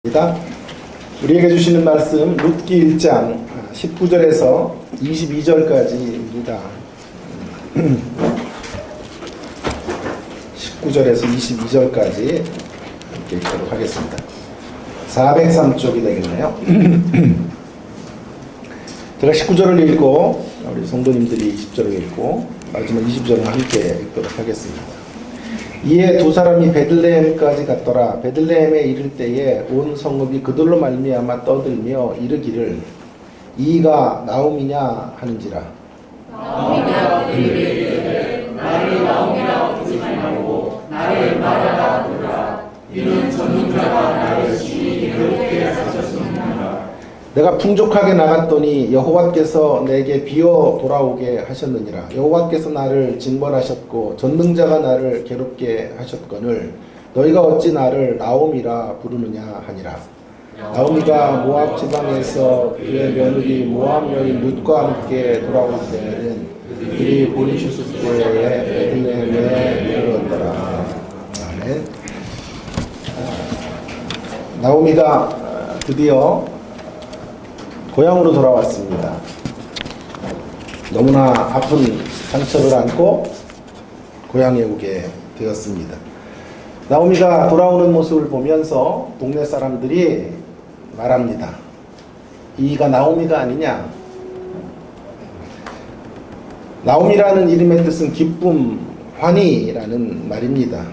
입니다. 우리에게 주시는 말씀 룻기 1장 19절에서 22절까지입니다. 19절에서 22절까지 함께 읽도록 하겠습니다. 403쪽이 되겠네요. 제가 19절을 읽고 우리 성도님들이 20절을 읽고 마지막 20절을 함께 읽도록 하겠습니다. 이에 두 사람이 베들레헴까지 갔더라. 베들레헴에 이를 때에 온 성읍이 그들로 말미암아 떠들며 이르기를 이가 나옴이냐 하는지라. 나옴이냐 그에게 나를 나옴이라 부르지 말고 나를 마라라 부르라. 이는 전능자가 나를 심히 괴롭게 하셨습니다. 내가 풍족하게 나갔더니 여호와께서 내게 비어 돌아오게 하셨느니라. 여호와께서 나를 징벌하셨고 전능자가 나를 괴롭게 하셨거늘 너희가 어찌 나를 나옴이라 부르느냐 하니라. 나오미가 모압 지방에서 그의 며느리 모압 여인 룻과 함께 돌아올 때에는 그들이 보리추수 때에 베들레헴에 이르렀더라. 아멘. 나오미가 드디어 고향으로 돌아왔습니다. 너무나 아픈 상처를 안고 고향에 오게 되었습니다. 나오미가 돌아오는 모습을 보면서 동네 사람들이 말합니다. 이가 나오미가 아니냐? 나오미라는 이름의 뜻은 기쁨, 환희라는 말입니다.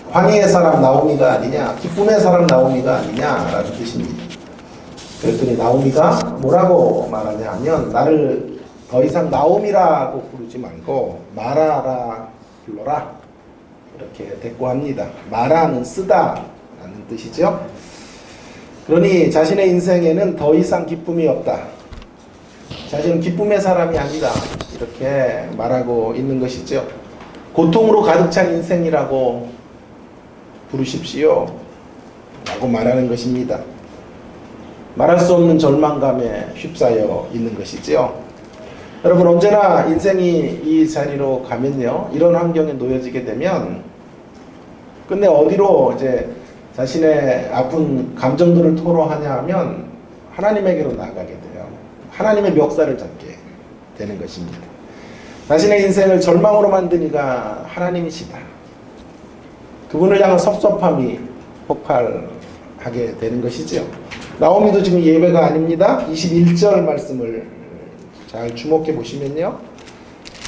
환희의 사람 나오미가 아니냐? 기쁨의 사람 나오미가 아니냐라는 뜻입니다. 그랬더니 나오미가 뭐라고 말하냐 하면 나를 더 이상 나오미라고 부르지 말고 마라라 불러라 이렇게 대꾸합니다. 마라는 쓰다 라는 뜻이죠. 그러니 자신의 인생에는 더 이상 기쁨이 없다. 자신은 기쁨의 사람이 아니다. 이렇게 말하고 있는 것이죠. 고통으로 가득 찬 인생이라고 부르십시오 라고 말하는 것입니다. 말할 수 없는 절망감에 휩싸여 있는 것이지요. 여러분 언제나 인생이 이 자리로 가면요, 이런 환경에 놓여지게 되면 끝내 어디로 이제 자신의 아픈 감정들을 토로하냐 하면 하나님에게로 나아가게 돼요. 하나님의 멱살을 잡게 되는 것입니다. 자신의 인생을 절망으로 만든 이가 하나님이시다. 그분을 향한 섭섭함이 폭발하게 되는 것이지요. 나오미도 지금 예배가 아닙니다. 21절 말씀을 잘 주목해 보시면요,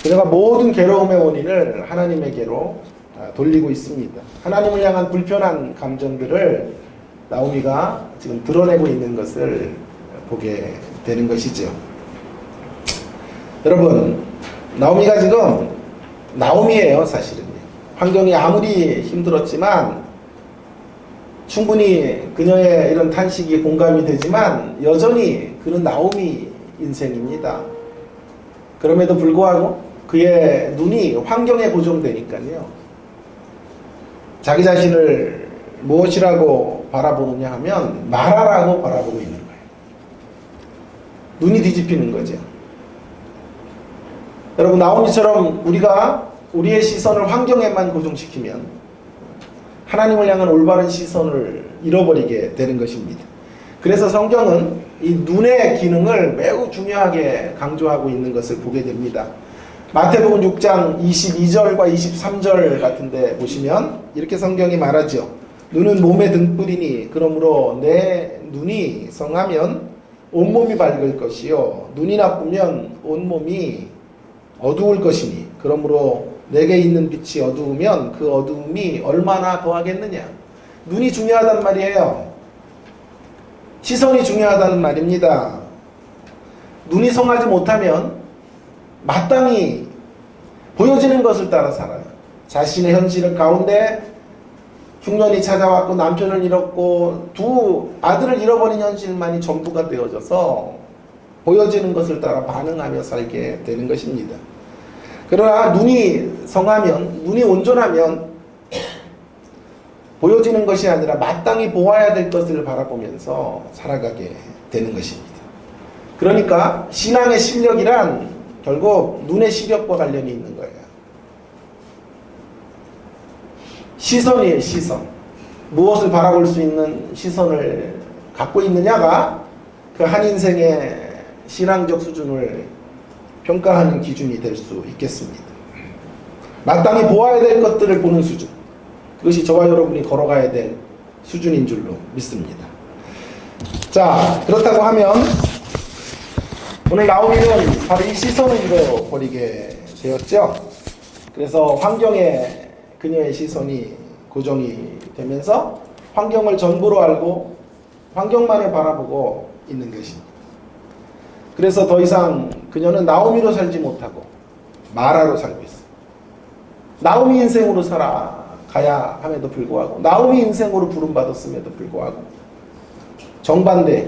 그녀가 모든 괴로움의 원인을 하나님에게로 돌리고 있습니다. 하나님을 향한 불편한 감정들을 나오미가 지금 드러내고 있는 것을 보게 되는 것이죠. 여러분, 나오미가 지금 나오미예요. 사실은요. 환경이 아무리 힘들었지만 충분히 그녀의 이런 탄식이 공감이 되지만 여전히 그는 나오미 인생입니다. 그럼에도 불구하고 그의 눈이 환경에 고정되니까요, 자기 자신을 무엇이라고 바라보느냐 하면 마라라고 바라보고 있는 거예요. 눈이 뒤집히는 거죠. 여러분, 나오미처럼 우리가 우리의 시선을 환경에만 고정시키면 하나님을 향한 올바른 시선을 잃어버리게 되는 것입니다. 그래서 성경은 이 눈의 기능을 매우 중요하게 강조하고 있는 것을 보게 됩니다. 마태복음 6장 22절과 23절 같은 데 보시면 이렇게 성경이 말하죠. 눈은 몸의 등불이니 그러므로 내 눈이 성하면 온몸이 밝을 것이요 눈이 나쁘면 온몸이 어두울 것이니 그러므로 내게 있는 빛이 어두우면 그 어두움이 얼마나 더하겠느냐. 눈이 중요하단 말이에요. 시선이 중요하다는 말입니다. 눈이 성하지 못하면 마땅히 보여지는 것을 따라 살아요. 자신의 현실 가운데 흉년이 찾아왔고 남편을 잃었고 두 아들을 잃어버린 현실만이 전부가 되어져서 보여지는 것을 따라 반응하며 살게 되는 것입니다. 그러나 눈이 성하면, 눈이 온전하면 보여지는 것이 아니라 마땅히 보아야 될 것을 바라보면서 살아가게 되는 것입니다. 그러니까 신앙의 실력이란 결국 눈의 시력과 관련이 있는 거예요. 시선이에요, 시선. 무엇을 바라볼 수 있는 시선을 갖고 있느냐가 그 한 인생의 신앙적 수준을 평가하는 기준이 될 수 있겠습니다. 마땅히 보아야 될 것들을 보는 수준, 그것이 저와 여러분이 걸어가야 될 수준인 줄로 믿습니다. 자, 그렇다고 하면 오늘 나오미는 바로 이 시선을 잃어버리게 되었죠. 그래서 환경에 그녀의 시선이 고정이 되면서 환경을 전부로 알고 환경만을 바라보고 있는 것입니다. 그래서 더 이상 그녀는 나오미로 살지 못하고 마라로 살고 있어요. 나오미 인생으로 살아가야 함에도 불구하고, 나오미 인생으로 부름받았음에도 불구하고, 정반대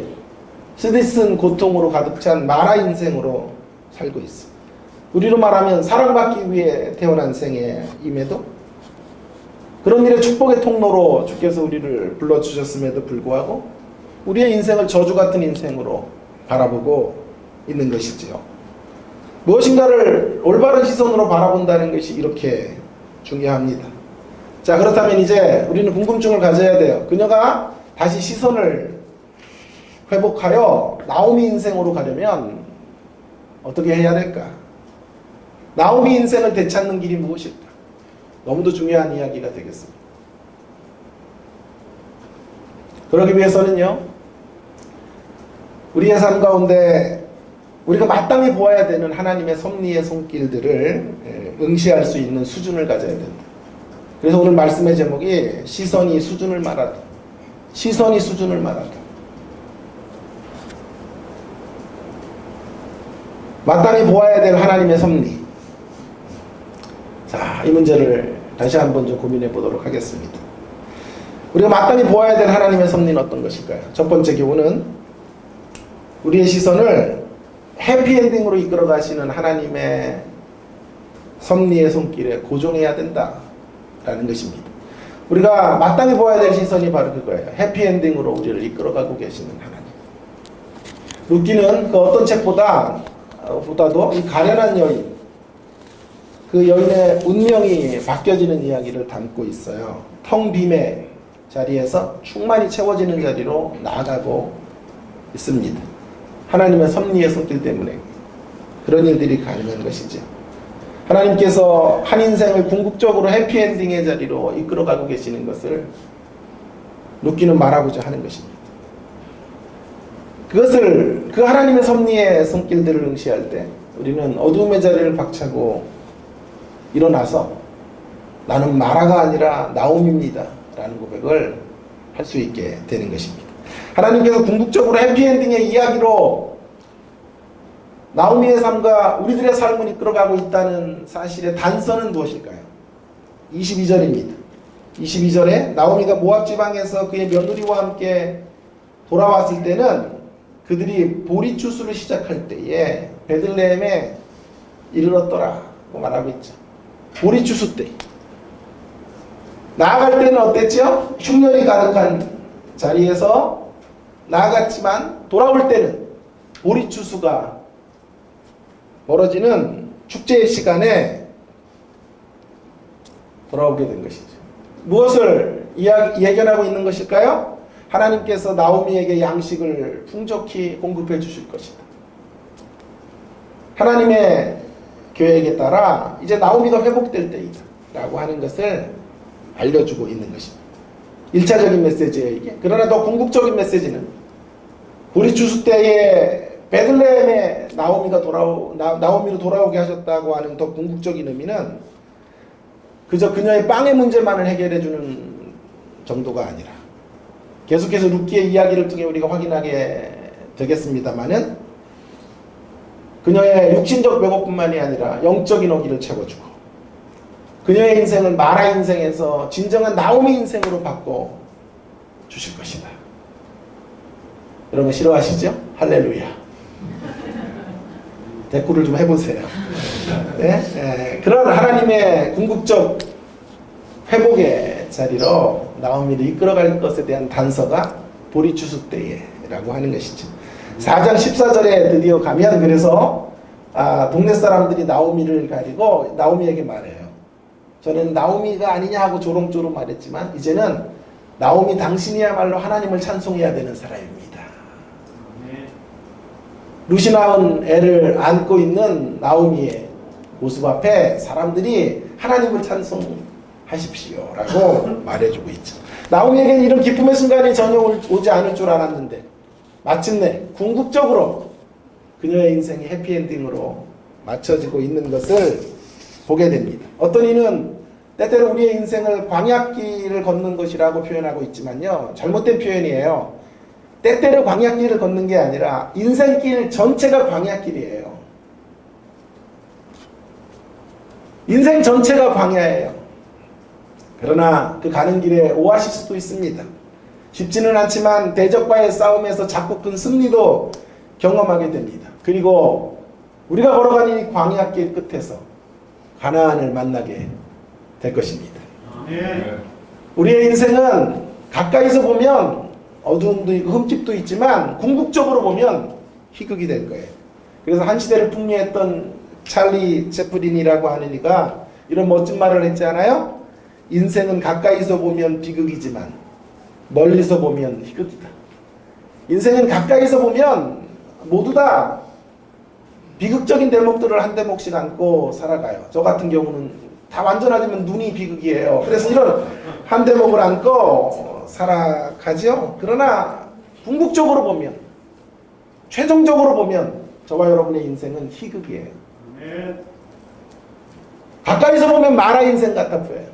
쓰디쓴 고통으로 가득 찬 마라 인생으로 살고 있어요. 우리로 말하면 사랑받기 위해 태어난 생애임에도, 그런 일의 축복의 통로로 주께서 우리를 불러주셨음에도 불구하고 우리의 인생을 저주 같은 인생으로 바라보고 있는 것이지요. 무엇인가를 올바른 시선으로 바라본다는 것이 이렇게 중요합니다. 자, 그렇다면 이제 우리는 궁금증을 가져야 돼요. 그녀가 다시 시선을 회복하여 나오미 인생으로 가려면 어떻게 해야 될까? 나오미 인생을 되찾는 길이 무엇일까? 너무도 중요한 이야기가 되겠습니다. 그러기 위해서는요, 우리의 삶 가운데 우리가 마땅히 보아야 되는 하나님의 섭리의 손길들을 응시할 수 있는 수준을 가져야 된다. 그래서 오늘 말씀의 제목이 시선이 수준을 말하다. 시선이 수준을 말하다. 마땅히 보아야 될 하나님의 섭리. 자, 이 문제를 다시 한번 좀 고민해 보도록 하겠습니다. 우리가 마땅히 보아야 될 하나님의 섭리는 어떤 것일까요? 첫 번째 교훈은 우리의 시선을 해피엔딩으로 이끌어 가시는 하나님의 섭리의 손길에 고정해야 된다라는 것입니다. 우리가 마땅히 보아야 될 시선이 바로 그거예요. 해피엔딩으로 우리를 이끌어가고 계시는 하나님. 루키는 그 어떤 책보다도 이 가련한 여인, 그 여인의 운명이 바뀌어지는 이야기를 담고 있어요. 텅 빔의 자리에서 충만히 채워지는 자리로 나아가고 있습니다. 하나님의 섭리의 손길 때문에 그런 일들이 가능한 것이죠. 하나님께서 한 인생을 궁극적으로 해피엔딩의 자리로 이끌어가고 계시는 것을 루키는 말하고자 하는 것입니다. 그것을, 그 하나님의 섭리의 손길들을 응시할 때 우리는 어두움의 자리를 박차고 일어나서 나는 마라가 아니라 나옴입니다 라는 고백을 할 수 있게 되는 것입니다. 하나님께서 궁극적으로 해피엔딩의 이야기로 나오미의 삶과 우리들의 삶을 이끌어가고 있다는 사실의 단서는 무엇일까요? 22절입니다. 22절에 나오미가 모압 지방에서 그의 며느리와 함께 돌아왔을 때는 그들이 보리추수를 시작할 때에 베들레헴에 이르렀더라고 말하고 있죠. 보리추수 때. 나아갈 때는 어땠죠? 흉년이 가득한 자리에서 나아갔지만 돌아올 때는 보리추수가 벌어지는 축제의 시간에 돌아오게 된 것이죠. 무엇을 예견하고 있는 것일까요? 하나님께서 나오미에게 양식을 풍족히 공급해 주실 것이다. 하나님의 계획에 따라 이제 나오미가 회복될 때이다 라고 하는 것을 알려주고 있는 것입니다. 1차적인 메시지예요, 이게. 그러나 더 궁극적인 메시지는 보리추수 때에 베들레헴에 나오미로 돌아오게 하셨다고 하는 더 궁극적인 의미는 그저 그녀의 빵의 문제만을 해결해주는 정도가 아니라, 계속해서 루키의 이야기를 통해 우리가 확인하게 되겠습니다마는 그녀의 육신적 배고픔만이 아니라 영적인 어기를 채워주고 그녀의 인생을 마라 인생에서 진정한 나오미 인생으로 바꿔 주실 것이다. 여러분 싫어하시죠? 할렐루야. 대꾸를 좀 해보세요. 네? 그런 하나님의 궁극적 회복의 자리로 나오미를 이끌어갈 것에 대한 단서가 보리추수 때에라고 하는 것이죠. 4장 14절에 드디어 가면, 그래서 동네 사람들이 나오미를 가리고 나오미에게 말해요. 저는 나오미가 아니냐 하고 조롱조롱 말했지만 이제는 나오미 당신이야말로 하나님을 찬송해야 되는 사람입니다. 룻이 낳은 애를 안고 있는 나오미의 모습 앞에 사람들이 하나님을 찬송하십시오 라고 말해주고 있죠. 나오미에게는 이런 기쁨의 순간이 전혀 오지 않을 줄 알았는데 마침내 궁극적으로 그녀의 인생이 해피엔딩으로 맞춰지고 있는 것을 보게 됩니다. 어떤 이는 때때로 우리의 인생을 광야길을 걷는 것이라고 표현하고 있지만요, 잘못된 표현이에요. 때때로 광야길을 걷는 게 아니라 인생길 전체가 광야길이에요. 인생 전체가 광야예요. 그러나 그 가는 길에 오아시스도 있습니다. 쉽지는 않지만 대적과의 싸움에서 자꾸 큰 승리도 경험하게 됩니다. 그리고 우리가 걸어가는 이 광야길 끝에서 가나안을 만나게 될 것입니다. 우리의 인생은 가까이서 보면 어두움도 있고 흠집도 있지만 궁극적으로 보면 희극이 될 거예요. 그래서 한 시대를 풍미했던 찰리 채플린이라고 하는 이가 이런 멋진 말을 했지 않아요? 인생은 가까이서 보면 비극이지만 멀리서 보면 희극이다. 인생은 가까이서 보면 모두 다 비극적인 대목들을 한 대목씩 안고 살아가요. 저 같은 경우는 다 완전하지만 눈이 비극이에요. 그래서 이런 한 대목을 안고 살아가죠. 그러나 궁극적으로 보면, 최종적으로 보면 저와 여러분의 인생은 희극이에요. 가까이서 보면 마라 인생 같아 보여요.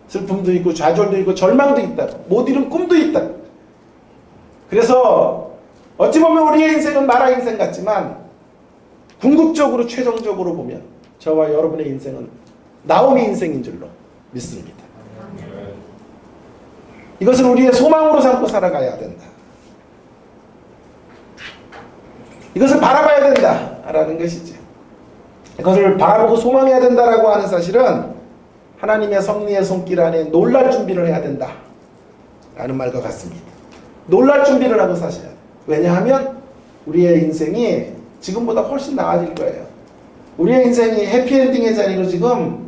슬픔도 있고 좌절도 있고 절망도 있다. 못 이룬 꿈도 있다. 그래서 어찌 보면 우리의 인생은 마라 인생 같지만 궁극적으로 최종적으로 보면 저와 여러분의 인생은 나오미 인생인 줄로 믿습니다. 이것을 우리의 소망으로 삼고 살아가야 된다. 이것을 바라봐야 된다라는 것이죠. 이것을 바라보고 소망해야 된다라고 하는 사실은 하나님의 섭리의 손길 안에 놀랄 준비를 해야 된다라는 말과 같습니다. 놀랄 준비를 하고 사셔야 돼요. 왜냐하면 우리의 인생이 지금보다 훨씬 나아질 거예요. 우리의 인생이 해피엔딩의 자리로 지금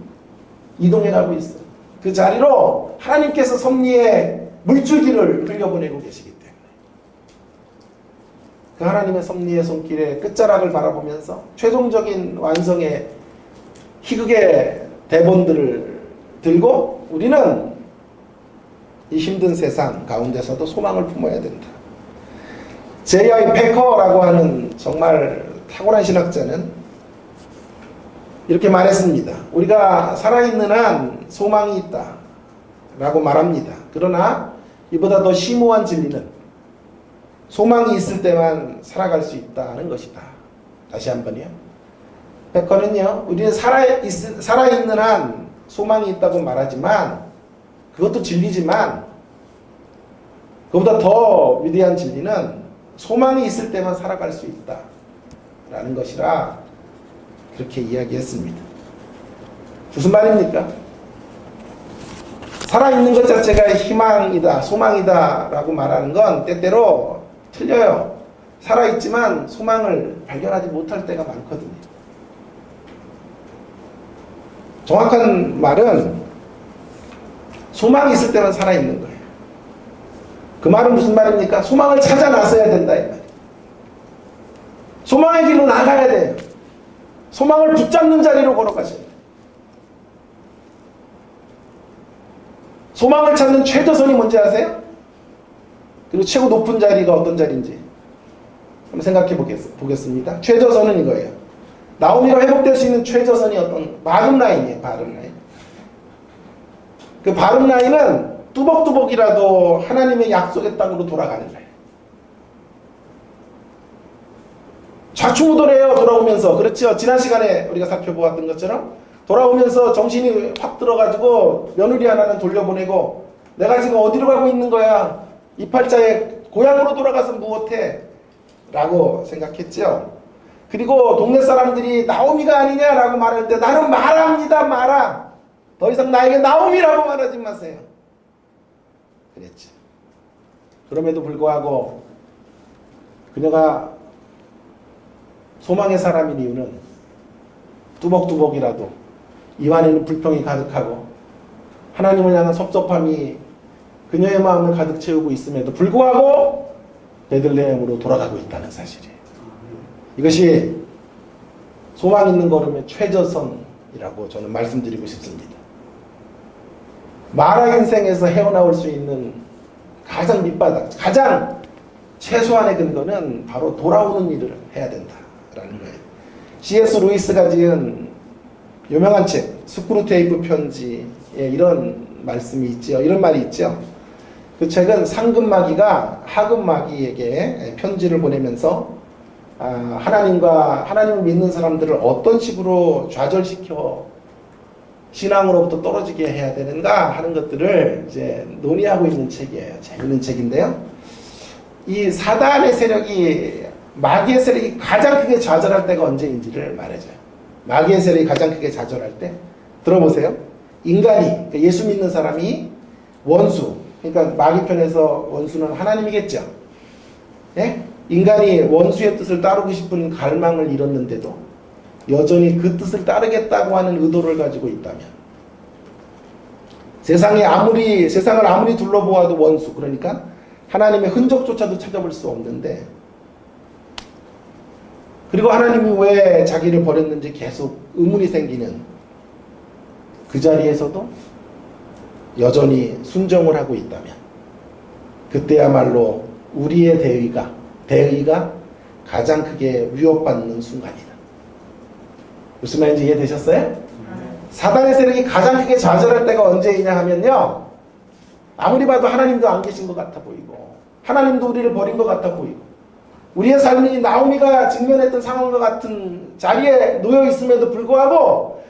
이동해가고 있어요. 그 자리로 하나님께서 섭리의 물줄기를 흘려보내고 계시기 때문에 그 하나님의 섭리의 손길의 끝자락을 바라보면서 최종적인 완성의 희극의 대본들을 들고 우리는 이 힘든 세상 가운데서도 소망을 품어야 된다. J.I. 패커라고 하는 정말 탁월한 신학자는 이렇게 말했습니다. 우리가 살아있는 한 소망이 있다 라고 말합니다. 그러나 이보다 더 심오한 진리는 소망이 있을 때만 살아갈 수 있다는 것이다. 다시 한번요. 패커는요, 우리는 살아있는 한 소망이 있다고 말하지만 그것도 진리지만 그보다 더 위대한 진리는 소망이 있을 때만 살아갈 수 있다 라는 것이라 그렇게 이야기했습니다. 무슨 말입니까? 살아있는 것 자체가 희망이다, 소망이다 라고 말하는 건 때때로 틀려요. 살아있지만 소망을 발견하지 못할 때가 많거든요. 정확한 말은 소망이 있을 때만 살아있는 거예요. 그 말은 무슨 말입니까? 소망을 찾아 나서야 된다 이 말이에요. 소망의 길로 나가야 돼요. 소망을 붙잡는 자리로 걸어가셔야 돼요. 소망을 찾는 최저선이 뭔지 아세요? 그리고 최고 높은 자리가 어떤 자리인지 한번 생각해 보겠습니다. 최저선은 이거예요. 나오미가 회복될 수 있는 최저선이 어떤 바름 라인이에요. 바름 라인. 그 바름 라인은 뚜벅뚜벅이라도 하나님의 약속의 땅으로 돌아가는 거예요. 좌충우돌해요. 돌아오면서. 그렇죠. 지난 시간에 우리가 살펴보았던 것처럼 돌아오면서 정신이 확 들어가지고 며느리 하나는 돌려보내고 내가 지금 어디로 가고 있는 거야? 이 팔자에 고향으로 돌아가서 무엇해? 라고 생각했죠. 그리고 동네 사람들이 나오미가 아니냐라고 말할 때 나는 말합니다. 말아. 더 이상 나에게 나오미라고 말하지 마세요. 그랬죠. 그럼에도 불구하고 그녀가 소망의 사람인 이유는 뚜벅뚜벅이라도 입안에는 불평이 가득하고 하나님을 향한 섭섭함이 그녀의 마음을 가득 채우고 있음에도 불구하고 베들레헴으로 돌아가고 있다는 사실이에요. 이것이 소망 있는 걸음의 최저선이라고 저는 말씀드리고 싶습니다. 마라 인생에서 헤어나올 수 있는 가장 밑바닥, 가장 최소한의 근거는 바로 돌아오는 일을 해야 된다라는 거예요. C.S. 루이스가 지은 유명한 책 스크루테이프 편지에 이런 말씀이 있죠. 이런 말이 있죠. 그 책은 상급마귀가 하급마귀에게 편지를 보내면서 하나님을 믿는 사람들을 어떤 식으로 좌절시켜 신앙으로부터 떨어지게 해야 되는가 하는 것들을 이제 논의하고 있는 책이에요. 재밌는 책인데요. 이 사단의 세력이, 마귀의 세력이 가장 크게 좌절할 때가 언제인지를 말해줘요. 마귀의 세력이 가장 크게 좌절할 때, 들어보세요. 인간이, 그러니까 예수 믿는 사람이 원수, 그러니까 마귀 편에서 원수는 하나님이겠죠. 예? 인간이 원수의 뜻을 따르고 싶은 갈망을 잃었는데도 여전히 그 뜻을 따르겠다고 하는 의도를 가지고 있다면, 세상을 아무리 둘러보아도 원수, 그러니까 하나님의 흔적조차도 찾아볼 수 없는데, 그리고 하나님이 왜 자기를 버렸는지 계속 의문이 생기는 그 자리에서도 여전히 순종을 하고 있다면, 그때야말로 우리의 대의가 가장 크게 위협받는 순간이다. 무슨 말인지 이해되셨어요? 사단의 세력이 가장 크게 좌절할 때가 언제이냐 하면요, 아무리 봐도 하나님도 안 계신 것 같아 보이고, 하나님도 우리를 버린 것 같아 보이고, 우리의 삶이 나오미가 직면했던 상황과 같은 자리에 놓여 있음에도 불구하고,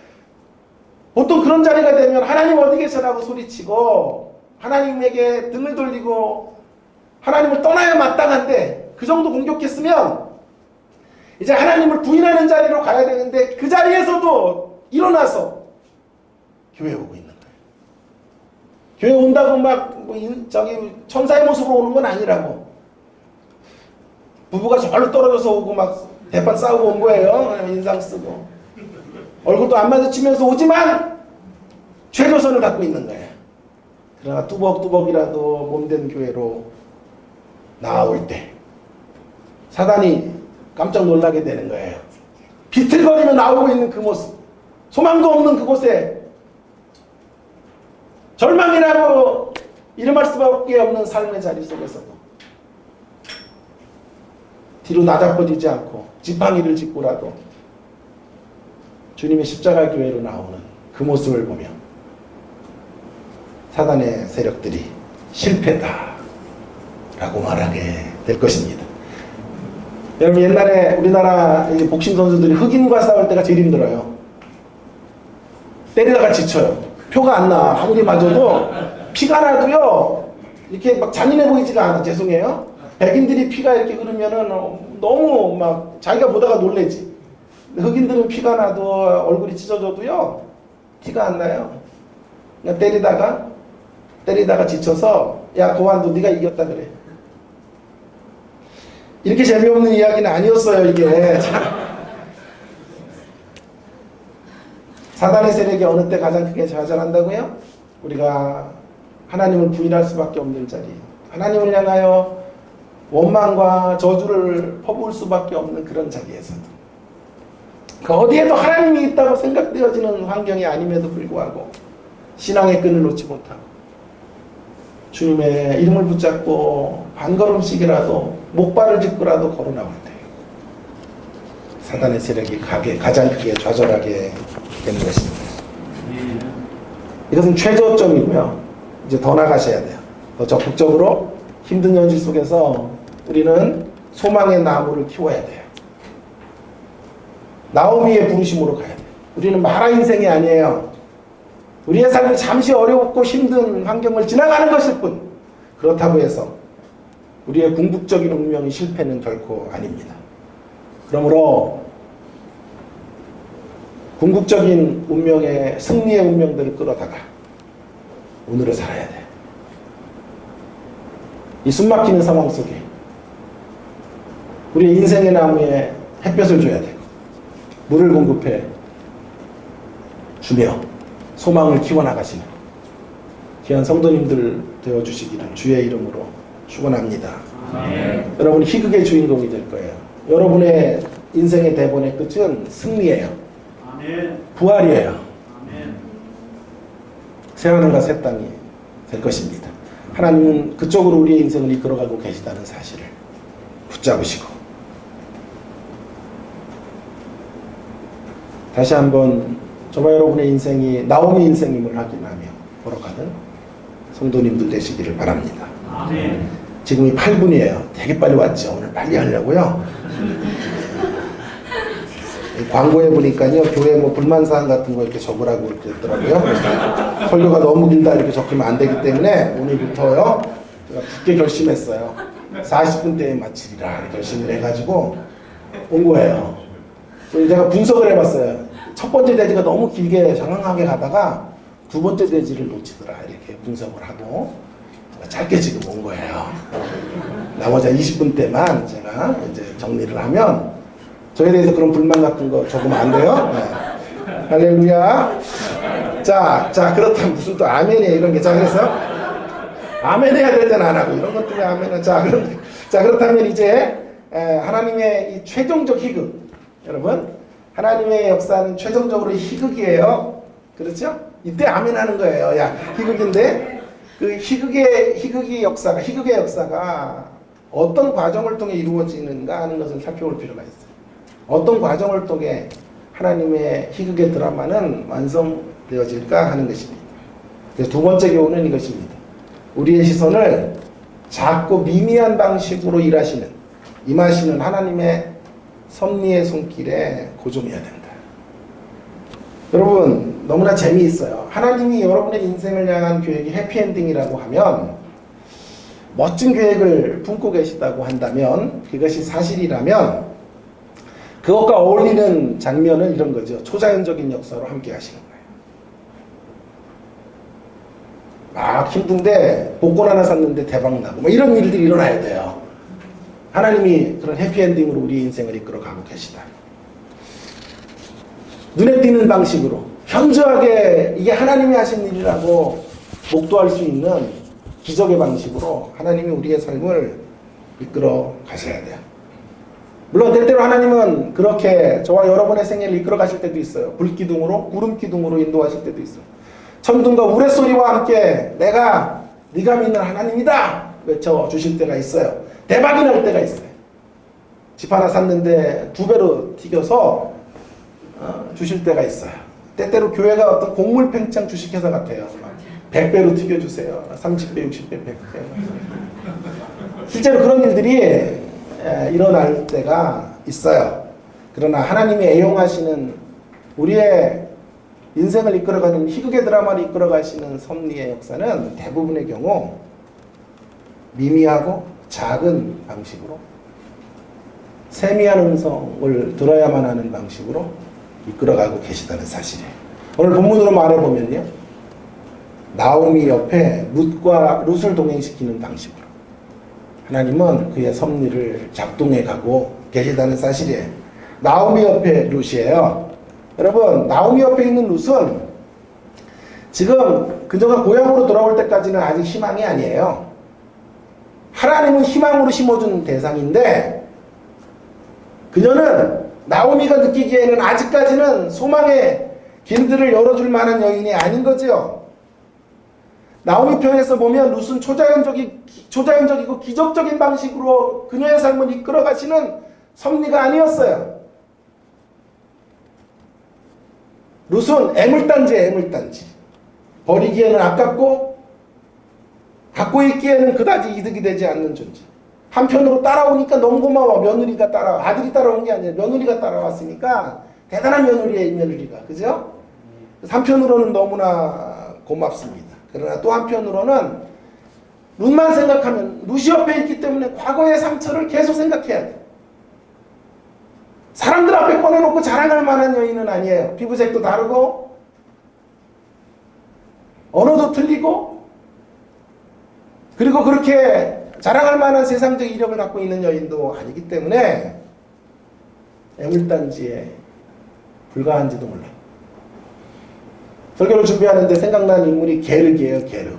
보통 그런 자리가 되면 하나님 어디 계셔라고 소리치고 하나님에게 등을 돌리고 하나님을 떠나야 마땅한데, 그 정도 공격했으면 이제 하나님을 부인하는 자리로 가야 되는데, 그 자리에서도 일어나서 교회 오고 있는 거예요. 교회 온다고 막 천사의 모습으로 오는 건 아니라고. 부부가 저절로 떨어져서 오고 막 대판 싸우고 온 거예요. 인상 쓰고 얼굴도 안 마주치면서 오지만 최조선을 갖고 있는 거예요. 그러나 뚜벅뚜벅이라도 몸된 교회로 나올 때 사단이 깜짝 놀라게 되는 거예요. 비틀거리며 나오고 있는 그 모습, 소망도 없는 그곳에 절망이라고 이름할 수밖에 없는 삶의 자리 속에서도 뒤로 나잡아지지 않고 지팡이를 짚고라도 주님의 십자가 교회로 나오는 그 모습을 보며 사단의 세력들이 실패다 라고 말하게 될 것입니다. 여러분, 옛날에 우리나라 복싱 선수들이 흑인과 싸울 때가 제일 힘들어요. 때리다가 지쳐요. 표가 안 나. 아무리 맞아도 피가 나도요, 이렇게 막 잔인해 보이지가 않아. 죄송해요. 백인들이 피가 이렇게 흐르면은 너무 막 자기가 보다가 놀래지. 흑인들은 피가 나도 얼굴이 찢어져도요, 티가 안 나요. 그냥 때리다가 지쳐서, 야, 고환도 네가 이겼다 그래. 이렇게 재미없는 이야기는 아니었어요, 이게. 사단의 세력이 어느 때 가장 크게 좌절한다고요? 우리가 하나님을 부인할 수밖에 없는 자리, 하나님을 향하여 원망과 저주를 퍼부을 수밖에 없는 그런 자리에서도, 그 어디에도 하나님이 있다고 생각되어지는 환경이 아님에도 불구하고 신앙의 끈을 놓지 못하고 주님의 이름을 붙잡고 한 걸음씩이라도 목발을 짚고라도 걸어 나올 때 사단의 세력이 가장 크게 좌절하게 되는 것입니다. 이것은 최저점이고요. 이제 더 나가셔야 돼요. 더 적극적으로 힘든 현실 속에서 우리는 소망의 나무를 키워야 돼요. 나오미의 부르심으로 가야 돼요. 우리는 마라 인생이 아니에요. 우리의 삶이 잠시 어렵고 힘든 환경을 지나가는 것일 뿐, 그렇다고 해서 우리의 궁극적인 운명이 실패는 결코 아닙니다. 그러므로 궁극적인 운명의 승리의 운명들을 끌어다가 오늘을 살아야 돼요. 이 숨막히는 상황 속에 우리의 인생의 나무에 햇볕을 줘야 되고 물을 공급해 주며 소망을 키워나가시는 귀한 성도님들 되어주시기를 주의 이름으로 축원합니다. 아멘. 여러분 희극의 주인공이 될 거예요. 여러분의 인생의 대본의 끝은 승리예요. 아멘. 부활이에요. 아멘. 새하늘과 새 땅이 될 것입니다. 하나님은 그쪽으로 우리의 인생을 이끌어가고 계시다는 사실을 붙잡으시고 다시 한번 저와 여러분의 인생이 나오미 인생임을 확인하며 걸어가는 성도님들 되시기를 바랍니다. 아멘. 지금이 8분이에요. 되게 빨리 왔죠. 오늘 빨리 하려고요. 광고에 보니까요, 교회 뭐 불만사항 같은 거 이렇게 적으라고 그랬더라고요. 설교가 너무 길다 이렇게 적히면 안 되기 때문에 오늘부터요, 제가 굳게 결심했어요. 40분대에 마치리라 결심을 해가지고 온 거예요. 그래서 제가 분석을 해봤어요. 첫 번째 대지가 너무 길게 장황하게 가다가 두 번째 대지를 놓치더라 이렇게 분석을 하고 제가 짧게 지금 온 거예요. 나머지 20분대만 제가 이제 정리를 하면 저에 대해서 그런 불만 같은 거 적으면 안 돼요. 네. 할렐루야. 자, 그렇다면 무슨 또 아멘이에요, 이런 게. 자, 그래서 아멘 해야 될 때는 안 하고, 이런 것 때문에 아멘은. 자, 그렇다면 이제, 하나님의 이 최종적 희극. 여러분, 하나님의 역사는 최종적으로 희극이에요. 그렇죠? 이때 아멘 하는 거예요. 야, 희극인데, 그 희극의 역사가 어떤 과정을 통해 이루어지는가 하는 것을 살펴볼 필요가 있어요. 어떤 과정을 통해 하나님의 희극의 드라마는 완성되어질까 하는 것입니다. 그래서 두 번째 교훈은 이것입니다. 우리의 시선을 작고 미미한 방식으로 임하시는 하나님의 섭리의 손길에 고정해야 된다. 여러분 너무나 재미있어요. 하나님이 여러분의 인생을 향한 계획이 해피엔딩이라고 하면 멋진 계획을 품고 계시다고 한다면 그것이 사실이라면 그것과 어울리는 장면은 이런 거죠. 초자연적인 역사로 함께 하시는 거예요. 막 힘든데 복권 하나 샀는데 대박나고 뭐 이런 일들이 일어나야 돼요. 하나님이 그런 해피엔딩으로 우리 인생을 이끌어가고 계시다. 눈에 띄는 방식으로 현저하게 이게 하나님이 하신 일이라고 목도할 수 있는 기적의 방식으로 하나님이 우리의 삶을 이끌어 가셔야 돼요. 물론 때때로 하나님은 그렇게 저와 여러분의 생애를 이끌어 가실 때도 있어요. 불기둥으로 구름기둥으로 인도하실 때도 있어요. 천둥과 우레소리와 함께 내가 네가 믿는 하나님이다 외쳐주실 때가 있어요. 대박이 날 때가 있어요. 집 하나 샀는데 2배로 튀겨서 주실 때가 있어요. 때때로 교회가 어떤 곡물 팽창 주식회사 같아요. 100배로 튀겨주세요. 30배, 60배, 100배. 실제로 그런 일들이 일어날 때가 있어요. 그러나 하나님이 애용하시는 우리의 인생을 이끌어가는 희극의 드라마를 이끌어가시는 섭리의 역사는 대부분의 경우 미미하고 작은 방식으로 세미한 음성을 들어야만 하는 방식으로 이끌어가고 계시다는 사실이에요. 오늘 본문으로 말해보면요, 나오미 옆에 룻과 룻을 동행시키는 방식으로 하나님은 그의 섭리를 작동해 가고 계시다는 사실이에요. 나오미 옆에 룻이에요. 여러분, 나오미 옆에 있는 룻은 지금 그녀가 고향으로 돌아올 때까지는 아직 희망이 아니에요. 하나님은 희망으로 심어준 대상인데 그녀는 나오미가 느끼기에는 아직까지는 소망의 길들을 열어줄 만한 여인이 아닌 거죠. 나오미 편에서 보면 룻은 초자연적이고 기적적인 방식으로 그녀의 삶을 이끌어 가시는 섭리가 아니었어요. 룻은 애물단지. 버리기에는 아깝고 갖고 있기에는 그다지 이득이 되지 않는 존재. 한편으로 따라오니까 너무 고마워. 아들이 따라온 게 아니라 며느리가 따라왔으니까 대단한 며느리의 며느리가. 그죠? 한편으로는 너무나 고맙습니다. 그러나 또 한편으로는 룻만 생각하면 룻이 옆에 있기 때문에 과거의 상처를 계속 생각해야 돼. 사람들 앞에 꺼내놓고 자랑할 만한 여인은 아니에요. 피부색도 다르고 언어도 틀리고 그리고 그렇게 자랑할 만한 세상적 이력을 갖고 있는 여인도 아니기 때문에 애물단지에 불과한지도 몰라. 설교를 준비하는데 생각난 인물이 게르기예요. 게르.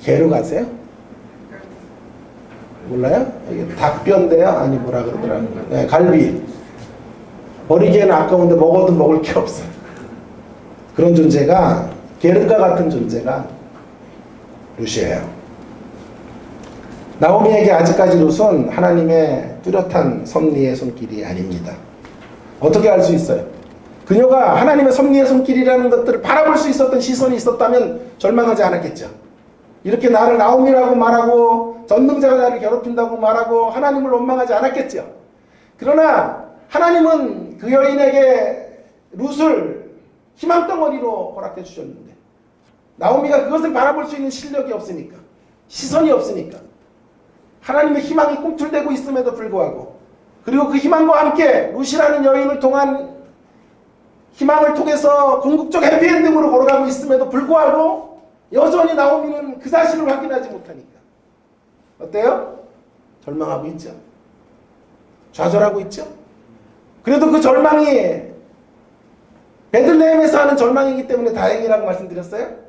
게르 가세요? 몰라요? 이게 닭뼈인데요? 아니 뭐라 그러더라고요. 네, 갈비. 버리기에는 아까운데 먹어도 먹을 게 없어요. 그런 존재가 게르과 같은 존재가 룻이에요. 나오미에게 아직까지 룻은 하나님의 뚜렷한 섭리의 손길이 아닙니다. 어떻게 알 수 있어요? 그녀가 하나님의 섭리의 손길이라는 것들을 바라볼 수 있었던 시선이 있었다면 절망하지 않았겠죠. 이렇게 나를 나오미라고 말하고 전능자가 나를 괴롭힌다고 말하고 하나님을 원망하지 않았겠죠. 그러나 하나님은 그 여인에게 룻을 희망덩어리로 허락해 주셨는데 나오미가 그것을 바라볼 수 있는 실력이 없으니까, 시선이 없으니까, 하나님의 희망이 꿈틀대고 있음에도 불구하고, 그리고 그 희망과 함께 룻이라는 여인을 통한 희망을 통해서 궁극적 해피엔딩으로 걸어가고 있음에도 불구하고 여전히 나오미는 그 사실을 확인하지 못하니까 어때요? 절망하고 있죠. 좌절하고 있죠. 그래도 그 절망이 베들레헴에서 하는 절망이기 때문에 다행이라고 말씀드렸어요.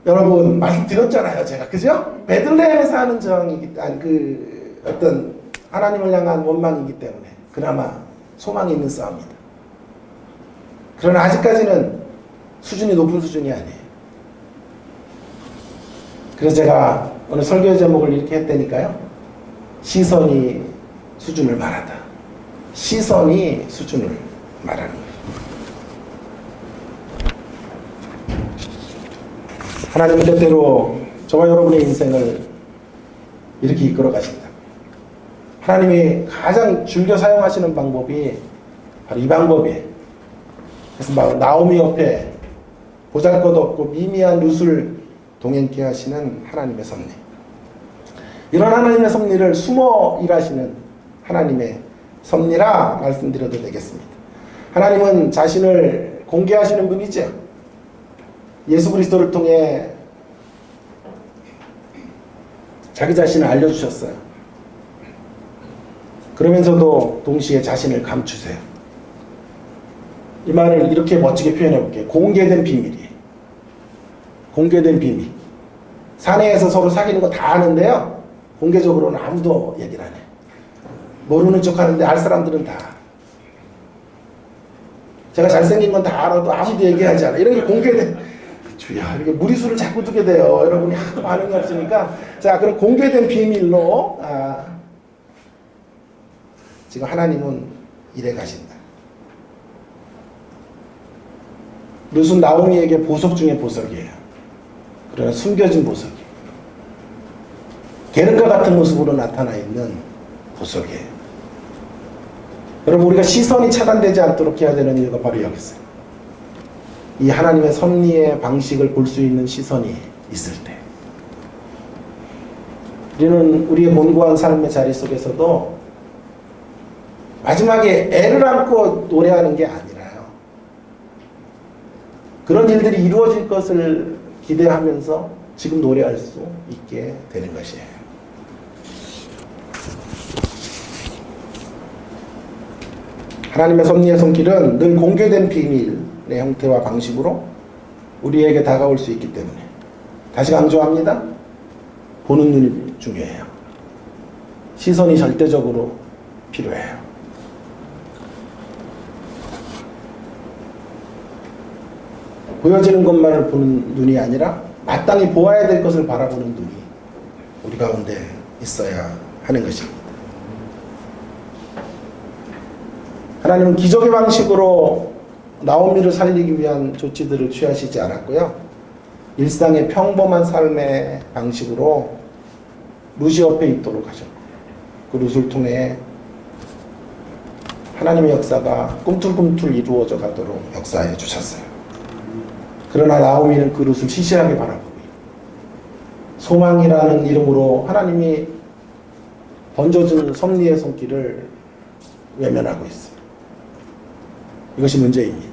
여러분 말씀드렸잖아요, 제가. 그죠? 베들레헴에서 하는 저항이기, 아니 그 어떤 하나님을 향한 원망이기 때문에 그나마 소망이 있는 싸움이다. 그러나 아직까지는 수준이 높은 수준이 아니에요. 그래서 제가 오늘 설교의 제목을 이렇게 했다니까요. 시선이 수준을 말하다. 시선이 수준을 말하는 거예요. 하나님은 때때로 저와 여러분의 인생을 이렇게 이끌어 가신다. 하나님이 가장 즐겨 사용하시는 방법이 바로 이 방법이에요. 그래서 막 나오미 옆에 보잘것없고 미미한 룻을 동행케 하시는 하나님의 섭리. 이런 하나님의 섭리를 숨어 일하시는 하나님의 섭리라 말씀드려도 되겠습니다. 하나님은 자신을 공개하시는 분이죠. 예수 그리스도를 통해 자기 자신을 알려주셨어요. 그러면서도 동시에 자신을 감추세요. 이 말을 이렇게 멋지게 표현해 볼게요. 공개된 비밀이에요. 공개된 비밀. 사내에서 서로 사귀는 거 다 아는데요. 공개적으로는 아무도 얘기를 안 해요. 모르는 척 하는데 알 사람들은 다. 제가 잘생긴 건 다 알아도 아무도 얘기하지 않아요. 이런 게 공개된, 주야, 이렇게 무리수를 자꾸 두게 돼요. 여러분이 하도 반응이 없으니까. 자, 그럼 공개된 비밀로, 지금 하나님은 이래 가신다. 룻은 나오미에게 보석 중에 보석이에요. 그러나 숨겨진 보석이에요. 게르과 같은 모습으로 나타나 있는 보석이에요. 여러분, 우리가 시선이 차단되지 않도록 해야 되는 이유가 바로 여기 있어요. 이 하나님의 섭리의 방식을 볼 수 있는 시선이 있을 때 우리는 우리의 곤고한 삶의 자리 속에서도 마지막에 애를 안고 노래하는 게 아니라요. 그런 일들이 이루어질 것을 기대하면서 지금 노래할 수 있게 되는 것이에요. 하나님의 섭리의 손길은 늘 공개된 비밀의 형태와 방식으로 우리에게 다가올 수 있기 때문에 다시 강조합니다. 보는 눈이 중요해요. 시선이 절대적으로 필요해요. 보여지는 것만을 보는 눈이 아니라 마땅히 보아야 될 것을 바라보는 눈이 우리 가운데 있어야 하는 것입니다. 하나님은 기적의 방식으로 나오미를 살리기 위한 조치들을 취하시지 않았고요. 일상의 평범한 삶의 방식으로 룻이 옆에 있도록 하셨고 그 룻을 통해 하나님의 역사가 꿈틀꿈틀 이루어져 가도록 역사해 주셨어요. 그러나 나오미는 그 룻을 시시하게 바라보고 소망이라는 이름으로 하나님이 던져준 섭리의 손길을 외면하고 있어요. 이것이 문제입니다.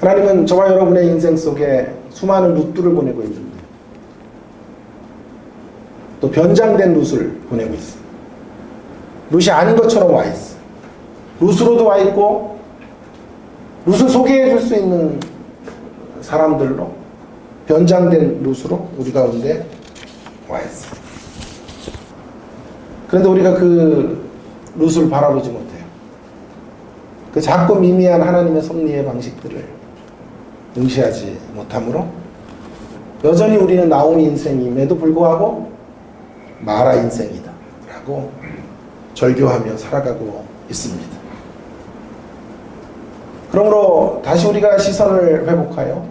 하나님은 저와 여러분의 인생 속에 수많은 룻들을 보내고 있는데 또 변장된 룻을 보내고 있어요. 룻이 아닌 것처럼 와 있어요. 룻으로도 와 있고 룻을 소개해 줄 수 있는 사람들로 변장된 룻으로 우리 가운데 와 있어. 그런데 우리가 그 룻을 바라보지 못해요. 그 작고 미미한 하나님의 섭리의 방식들을 응시하지 못하므로 여전히 우리는 나오미 인생임에도 불구하고 마라 인생이다 라고 절교하며 살아가고 있습니다. 그러므로 다시 우리가 시선을 회복하여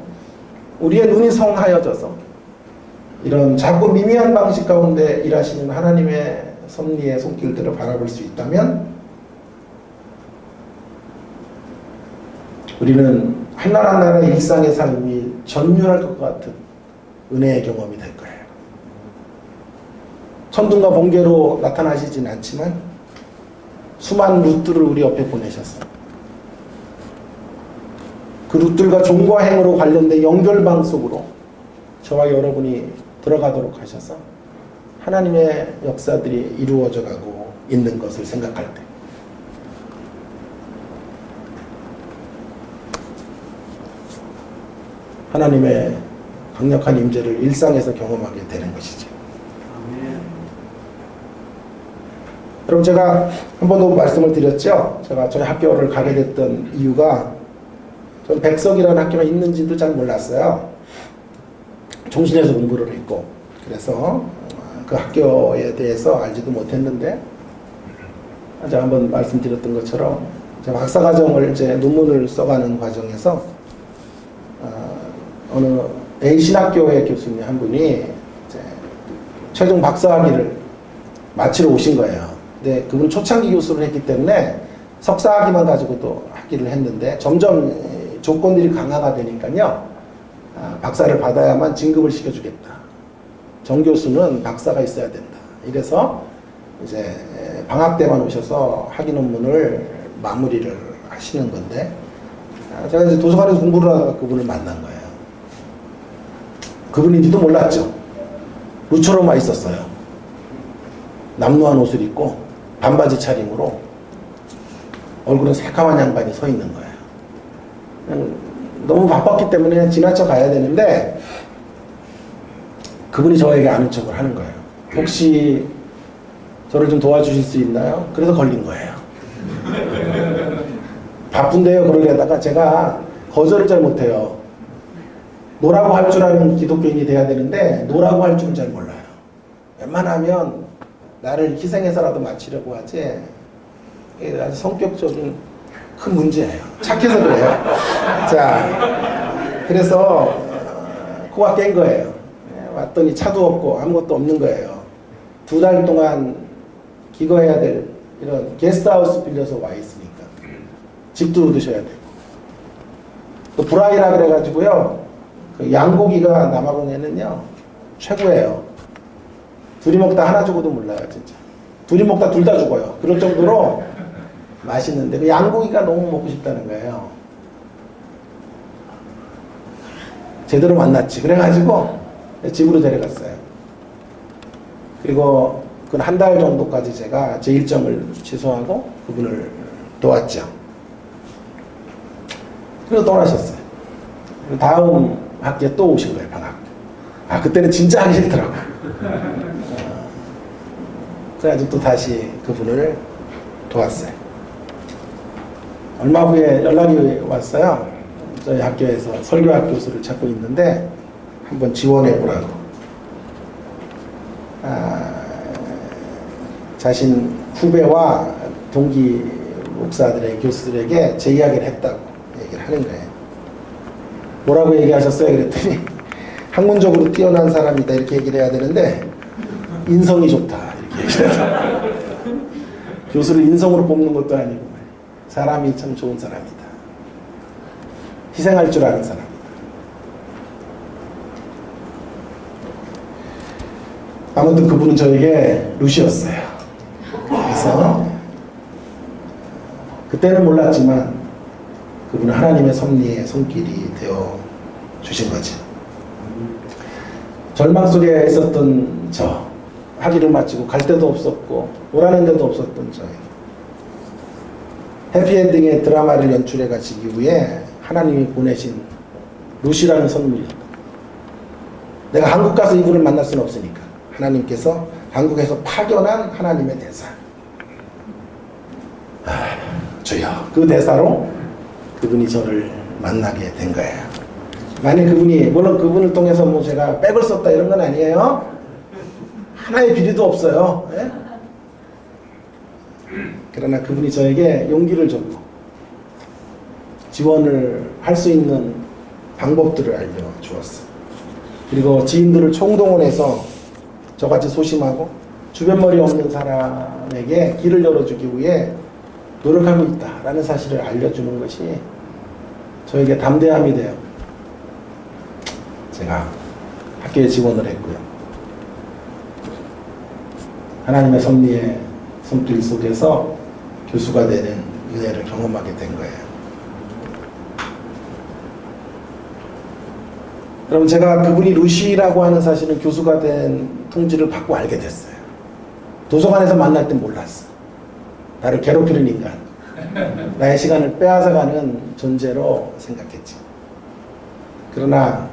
우리의 눈이 성하여져서 이런 작고 미미한 방식 가운데 일하시는 하나님의 섭리의 손길들을 바라볼 수 있다면 우리는 하나라 하나의 일상의 삶이 전율할 것 같은 은혜의 경험이 될 거예요. 천둥과 번개로 나타나시진 않지만 수많은 룻들을 우리 옆에 보내셨어요. 그 룻들과 종과 행으로 관련된 연결방 속으로 저와 여러분이 들어가도록 하셔서 하나님의 역사들이 이루어져 가고 있는 것을 생각할 때 하나님의 강력한 임재를 일상에서 경험하게 되는 것이죠. 아멘. 여러분, 제가 한 번도 말씀을 드렸죠. 제가 저희 학교를 가게 됐던 이유가 저는 백석이라는 학교가 있는지도 잘 몰랐어요. 종신에서 공부를 했고 그래서 그 학교에 대해서 알지도 못했는데 제가 한번 말씀드렸던 것처럼 제가 박사과정을 이제 논문을 써가는 과정에서 어느 A신학교의 교수님 한 분이 이제 최종 박사학위를 마치러 오신 거예요. 근데 그분은 초창기 교수를 했기 때문에 석사학위만 가지고도 학위를 했는데 점점 조건들이 강화가 되니까요. 박사를 받아야만 진급을 시켜주겠다. 정 교수는 박사가 있어야 된다. 이래서 이제 방학 때만 오셔서 학위 논문을 마무리를 하시는 건데 제가 이제 도서관에서 공부를 하다가 그분을 만난 거예요. 그분인지도 몰랐죠. 루처럼 와 있었어요. 남루한 옷을 입고 반바지 차림으로 얼굴은 새까만 양반이 서 있는 거예요. 그냥 너무 바빴기 때문에 지나쳐 가야 되는데 그분이 저에게 아는 척을 하는 거예요. 혹시 저를 좀 도와주실 수 있나요? 그래서 걸린 거예요. 바쁜데요. 그러려다가 제가 거절을 잘 못해요. 노라고 할 줄 아는 기독교인이 돼야 되는데 노라고 할 줄은 잘 몰라요. 웬만하면 나를 희생해서라도 마치려고 하지 이게 아주 성격적인 큰 문제예요. 착해서 그래요. 자, 그래서 코가 깬 거예요. 왔더니 차도 없고 아무것도 없는 거예요. 2달 동안 기거해야 될 이런 게스트하우스 빌려서 와 있으니까 집도 얻으셔야 되고 또 브라이라 그래가지고요. 그 양고기가 남아공에는요 최고예요. 둘이 먹다 하나 죽어도 몰라요. 진짜 둘이 먹다 둘 다 죽어요. 그럴 정도로 맛있는데 그 양고기가 너무 먹고 싶다는 거예요. 제대로 만났지. 그래가지고 집으로 데려갔어요. 그리고 그 한 달 정도까지 제가 제 일정을 취소하고 그분을 도왔죠. 그래서 떠나셨어요. 다음 학기에 또 오신 거예요. 방학. 그때는 진짜 하기 싫더라고요. 그래가지고 또 다시 그분을 도왔어요. 얼마 후에 연락이 왔어요. 저희 학교에서 설교학 교수를 찾고 있는데 한번 지원해보라고. 자신 후배와 동기 목사들의 교수들에게 제 이야기를 했다고 얘기를 하는 거예요. 뭐라고 얘기하셨어요? 그랬더니 학문적으로 뛰어난 사람이다 이렇게 얘기를 해야 되는데 인성이 좋다 이렇게 얘기해서 교수를 인성으로 뽑는 것도 아니고 사람이 참 좋은 사람이다. 희생할 줄 아는 사람이다. 아무튼 그분은 저에게 루시였어요. 그래서 그때는 몰랐지만 그분은 하나님의 섭리의 손길이 되어 주신 거죠. 절망 속에 있었던 저, 학위를 마치고 갈 데도 없었고 오라는 데도 없었던 저에게 해피엔딩의 드라마를 연출해 가시기 위해 하나님이 보내신 루시라는 선물이었다. 내가 한국 가서 이분을 만날 수는 없으니까 하나님께서 한국에서 파견한 하나님의 대사. 주여, 그 대사로 그분이 저를 만나게 된 거예요. 만약 그분이, 물론 그분을 통해서 뭐 제가 백을 썼다 이런 건 아니에요. 하나의 비리도 없어요. 예? 그러나 그분이 저에게 용기를 줬고 지원을 할 수 있는 방법들을 알려주었어요. 그리고 지인들을 총동원해서 저같이 소심하고 주변머리 없는 사람에게 길을 열어주기 위해 노력하고 있다라는 사실을 알려주는 것이 저에게 담대함이 되어 제가 학교에 지원을 했고요. 하나님의 섭리의 손길 속에서 교수가 되는 은혜를 경험하게 된 거예요. 그럼 제가 그분이 루시라고 하는 사실은 교수가 된 통지를 받고 알게 됐어요. 도서관에서 만날 땐 몰랐어. 나를 괴롭히는 인간, 나의 시간을 빼앗아가는 존재로 생각했지. 그러나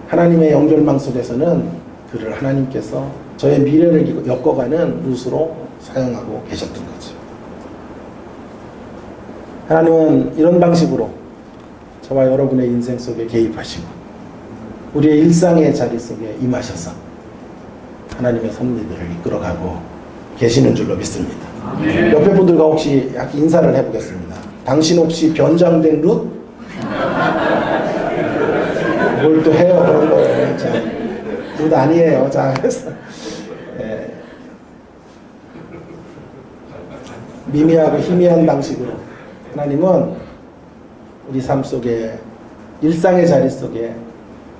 하나님의 연결망 속에서는 그를 하나님께서 저의 미래를 엮어가는 루스로 사용하고 계셨던 거죠. 하나님은 이런 방식으로 저와 여러분의 인생 속에 개입하시고 우리의 일상의 자리 속에 임하셔서 하나님의 섭리들을 이끌어가고 계시는 줄로 믿습니다. 아멘. 옆에 분들과 혹시 인사를 해보겠습니다. 당신 혹시 변장된 룻? 뭘 또 해요 그런 거예요. 자, 룻 아니에요. 자, 그래서 미미하고 희미한 방식으로 하나님은 우리 삶 속에 일상의 자리 속에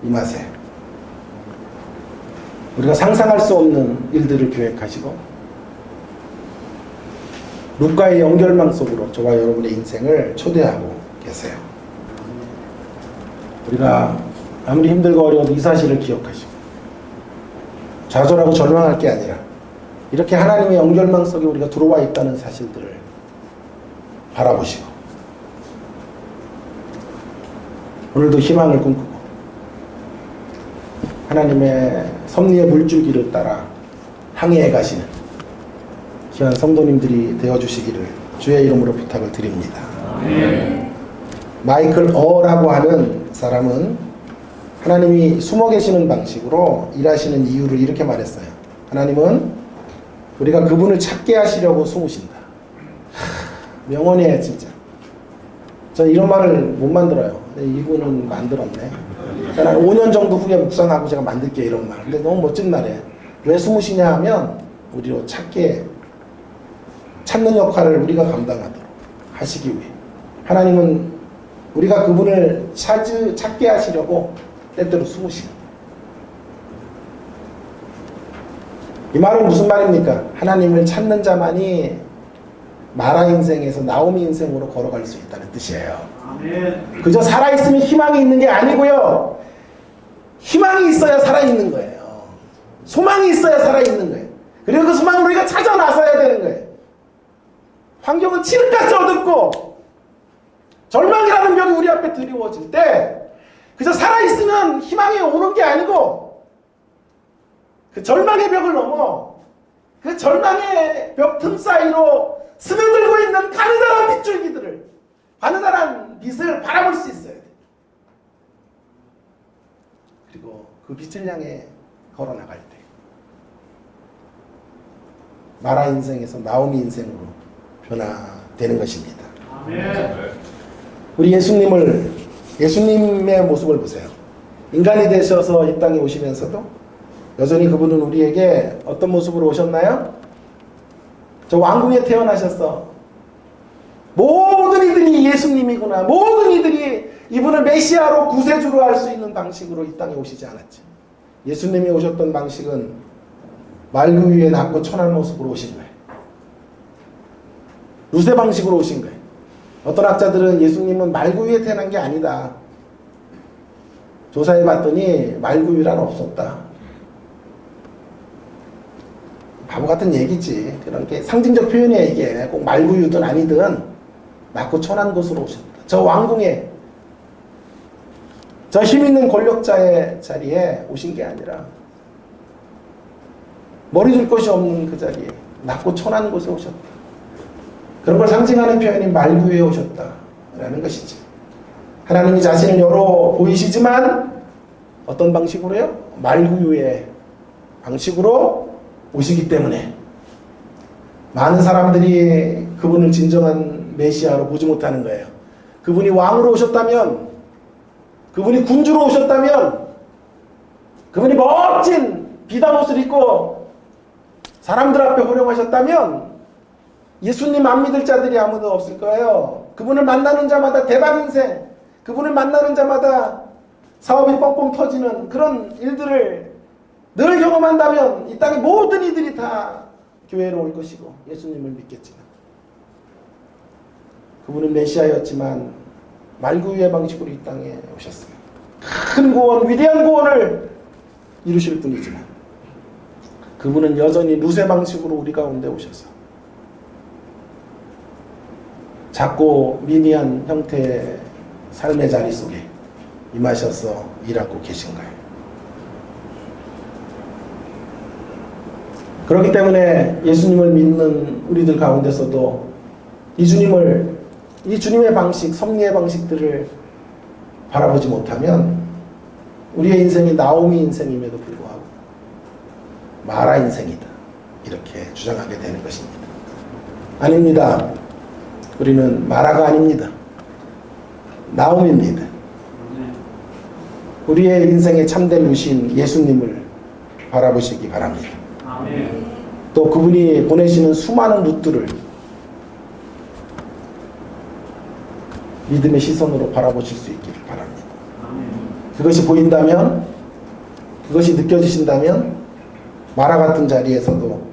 임하세요. 우리가 상상할 수 없는 일들을 계획하시고 룻과의 연결망 속으로 저와 여러분의 인생을 초대하고 계세요. 우리가 아무리 힘들고 어려워도 이 사실을 기억하시고 좌절하고 절망할 게 아니라 이렇게 하나님의 연결망 속에 우리가 들어와 있다는 사실들을 바라보시고 오늘도 희망을 꿈꾸고 하나님의 섭리의 물줄기를 따라 항해해 가시는 귀한 성도님들이 되어주시기를 주의 이름으로 부탁을 드립니다. 아멘. 마이클 어라고 하는 사람은 하나님이 숨어 계시는 방식으로 일하시는 이유를 이렇게 말했어요. 하나님은 우리가 그분을 찾게 하시려고 숨으신다. 명언이에요 진짜. 저는 이런 말을 못 만들어요. 이분은 만들었네. 한 5년 정도 후에 묵상하고 제가 만들게요 이런 말. 근데 너무 멋진 말이에요. 왜 숨으시냐 하면 우리로 찾는 역할을 우리가 감당하도록 하시기 위해 하나님은 우리가 그분을 찾게 하시려고 때때로 숨으시는. 이 말은 무슨 말입니까? 하나님을 찾는 자만이 마라 인생에서 나오미 인생으로 걸어갈 수 있다는 뜻이에요. 아멘. 그저 살아있으면 희망이 있는 게 아니고요. 희망이 있어야 살아있는 거예요. 소망이 있어야 살아있는 거예요. 그리고 그 소망을 우리가 찾아 나서야 되는 거예요. 환경은 칠흑같이 어둡고 절망이라는 벽이 우리 앞에 드리워질 때 그저 살아있으면 희망이 오는 게 아니고 그 절망의 벽을 넘어 그 절망의 벽 틈 사이로 스며들고 있는 가느다란 빗줄기들을 가느다란 빛을 바라볼 수 있어야 돼. 그리고 그 빛을 향해 걸어나갈 때 마라 인생에서 나오미 인생으로 변화되는 것입니다. 아멘. 우리 예수님의 모습을 보세요. 인간이 되셔서 이 땅에 오시면서도 여전히 그분은 우리에게 어떤 모습으로 오셨나요? 저 왕궁에 태어나셨어. 모든 이들이 예수님이구나. 모든 이들이 이분을 메시아로 구세주로 할 수 있는 방식으로 이 땅에 오시지 않았지. 예수님이 오셨던 방식은 말구 위에 낮고 천한 모습으로 오신 거예요. 루세 방식으로 오신 거예요. 어떤 학자들은 예수님은 말구 위에 태어난 게 아니다. 조사해 봤더니 말구 위란 없었다. 바보 같은 얘기지. 그런 게 상징적 표현이야 이게. 꼭 말구유든 아니든 낮고 천한 곳으로 오셨다. 저 왕궁에, 저 힘있는 권력자의 자리에 오신 게 아니라 머리 줄 곳이 없는 그 자리에 낮고 천한 곳에 오셨다. 그런 걸 상징하는 표현이 말구유에 오셨다라는 것이지. 하나님이 자신을 열어 보이시지만 어떤 방식으로요? 말구유의 방식으로 오시기 때문에 많은 사람들이 그분을 진정한 메시아로 보지 못하는 거예요. 그분이 왕으로 오셨다면, 그분이 군주로 오셨다면, 그분이 멋진 비단옷을 입고 사람들 앞에 호령하셨다면 예수님 안 믿을 자들이 아무도 없을 거예요. 그분을 만나는 자마다 대박 인생, 그분을 만나는 자마다 사업이 뻥뻥 터지는 그런 일들을 늘 경험한다면 이 땅의 모든 이들이 다 교회로 올 것이고 예수님을 믿겠지만, 그분은 메시아였지만 말구유의 방식으로 이 땅에 오셨어요. 큰 구원, 위대한 구원을 이루실 분이지만 그분은 여전히 루세 방식으로 우리 가운데 오셔서 작고 미미한 형태의 삶의 자리 속에 임하셔서 일하고 계신 거예요. 그렇기 때문에 예수님을 믿는 우리들 가운데서도 이 주님의 방식, 섭리의 방식들을 바라보지 못하면 우리의 인생이 나오미 인생임에도 불구하고 마라 인생이다, 이렇게 주장하게 되는 것입니다. 아닙니다. 우리는 마라가 아닙니다. 나오미입니다. 우리의 인생의 참된 루신 예수님을 바라보시기 바랍니다. 또 그분이 보내시는 수많은 룻들을 믿음의 시선으로 바라보실 수 있기를 바랍니다. 그것이 보인다면, 그것이 느껴지신다면 마라 같은 자리에서도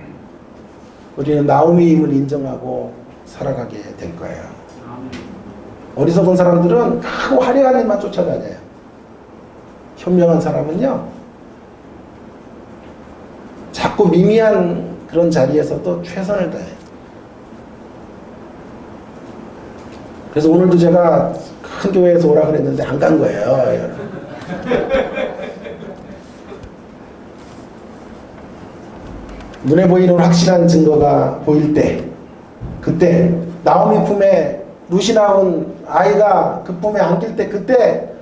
우리는 나오미임을 인정하고 살아가게 될 거예요. 어리석은 사람들은 크고 화려한 일만 쫓아다녀요. 현명한 사람은요, 자꾸 미미한 그런 자리에서도 최선을 다해요. 그래서 오늘도 제가 큰 교회에서 오라 그랬는데 안 간 거예요. 눈에 보이는 확실한 증거가 보일 때, 그때 나오미 품에 룻이 나온 아이가 그 품에 안길 때, 그때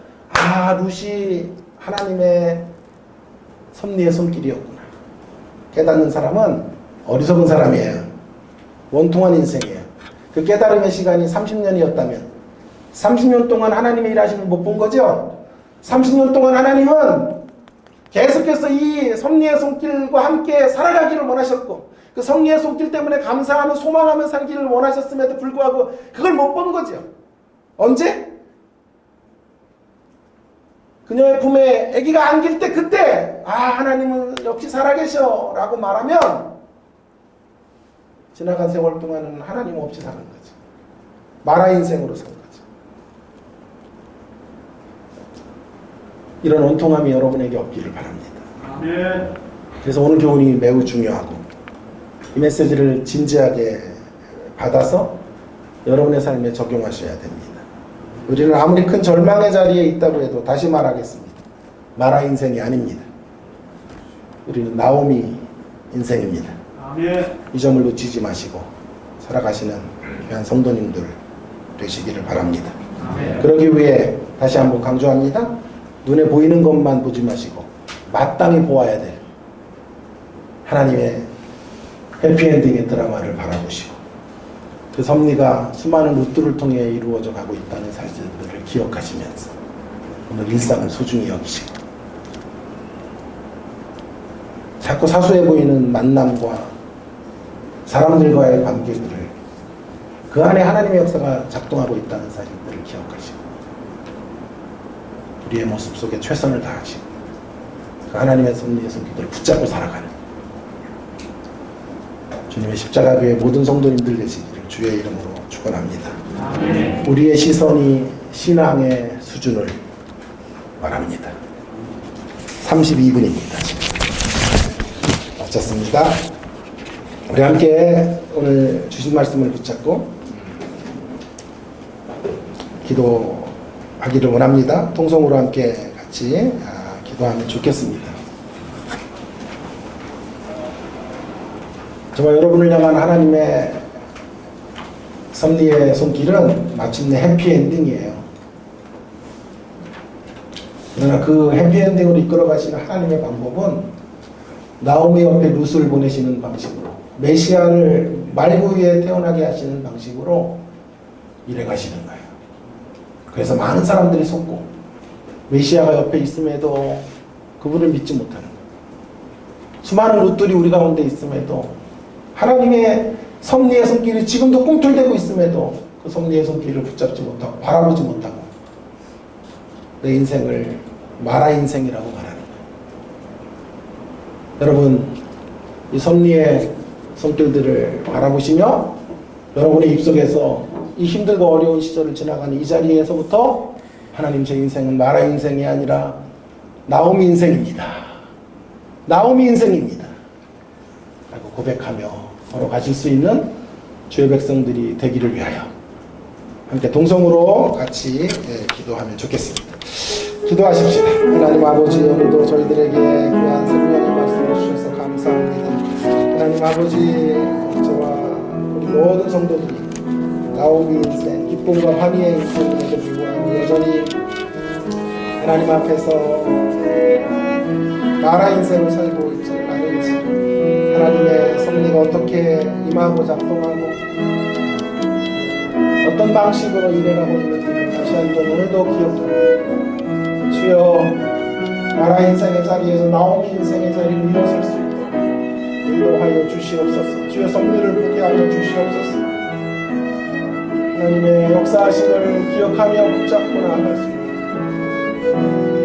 룻이 하나님의 섭리의 손길이었구나 깨닫는 사람은 어리석은 사람이에요. 원통한 인생이에요. 그 깨달음의 시간이 30년이었다면 30년 동안 하나님의 일하심을 못 본 거죠. 30년 동안 하나님은 계속해서 이 섭리의 손길과 함께 살아가기를 원하셨고, 그 섭리의 손길 때문에 감사하며 소망하며 살기를 원하셨음에도 불구하고 그걸 못 본 거죠. 언제? 그녀의 품에 아기가 안길 때, 그때 하나님은 역시 살아계셔 라고 말하면 지나간 세월 동안은 하나님 없이 사는 거죠. 마라 인생으로 산 거죠. 이런 원통함이 여러분에게 없기를 바랍니다. 그래서 오늘 교훈이 매우 중요하고 이 메시지를 진지하게 받아서 여러분의 삶에 적용하셔야 됩니다. 우리는 아무리 큰 절망의 자리에 있다고 해도 다시 말하겠습니다. 마라 인생이 아닙니다. 우리는 나오미 인생입니다. 이 점을 놓치지 마시고 살아가시는 귀한 성도님들 되시기를 바랍니다. 그러기 위해 다시 한번 강조합니다. 눈에 보이는 것만 보지 마시고 마땅히 보아야 될 하나님의 해피엔딩의 드라마를 바라보시고 그 섭리가 수많은 룻들을 통해 이루어져 가고 있다는 사실들을 기억하시면서 오늘 일상을 소중히 여기시고 자꾸 사소해 보이는 만남과 사람들과의 관계들을 그 안에 하나님의 역사가 작동하고 있다는 사실들을 기억하시고 우리의 모습 속에 최선을 다하시고 그 하나님의 섭리의 손길을 붙잡고 살아가는 주님의 십자가교회 모든 성도님들 되시기를 주의 이름으로 축원합니다. 우리의 시선이 신앙의 수준을 말합니다. 32분입니다. 마쳤습니다. 우리 함께 오늘 주신 말씀을 붙잡고 기도하기를 원합니다. 통성으로 함께 같이 기도하면 좋겠습니다. 정말 여러분을 향한 하나님의 섭리의 손길은 마침내 해피엔딩이에요. 그러나 그 해피엔딩으로 이끌어 가시는 하나님의 방법은 나오미 옆에 룻을 보내시는 방식으로, 메시아를 말구 위에 태어나게 하시는 방식으로 일해 가시는 거예요. 그래서 많은 사람들이 속고 메시아가 옆에 있음에도 그분을 믿지 못하는 거예요. 수많은 룻들이 우리 가운데 있음에도, 하나님의 섭리의 손길이 지금도 꿈틀대고 있음에도 그 섭리의 손길을 붙잡지 못하고 바라보지 못하고 내 인생을 마라 인생이라고 말하는 거예요. 여러분, 이 섭리의 손길들을 바라보시며 여러분의 입속에서 이 힘들고 어려운 시절을 지나가는 이 자리에서부터 하나님, 제 인생은 마라 인생이 아니라 나오미 인생입니다. 나오미 인생입니다. 라고 고백하며 걸어가실 수 있는 주의 백성들이 되기를 위하여 함께 동성으로 같이 기도하면 좋겠습니다. 기도하십시다. 하나님 아버지, 오늘도 저희들에게 귀한 생명의 말씀을 주셔서 감사합니다. 하나님 아버지, 저와 우리 모든 성도들이 나오미 인생, 기쁨과 환희의 인생임에도 불구하고 여전히 하나님 앞에서 나라 인생을 살고 있지 않은지, 하나님의 섭리가 어떻게 임하고 작동하고 어떤 방식으로 일해가고 있는지를 다시 한번 오늘도 기억합니다. 주여, 나라 인생의 자리에서 나오미 인생의 자리를 일어설 수 있도록 인도하여 주시옵소서. 주여, 섭리를 보게 하여 주시옵소서. 하나님의 역사하심을 기억하며 붙잡고 나아갈 수 있도록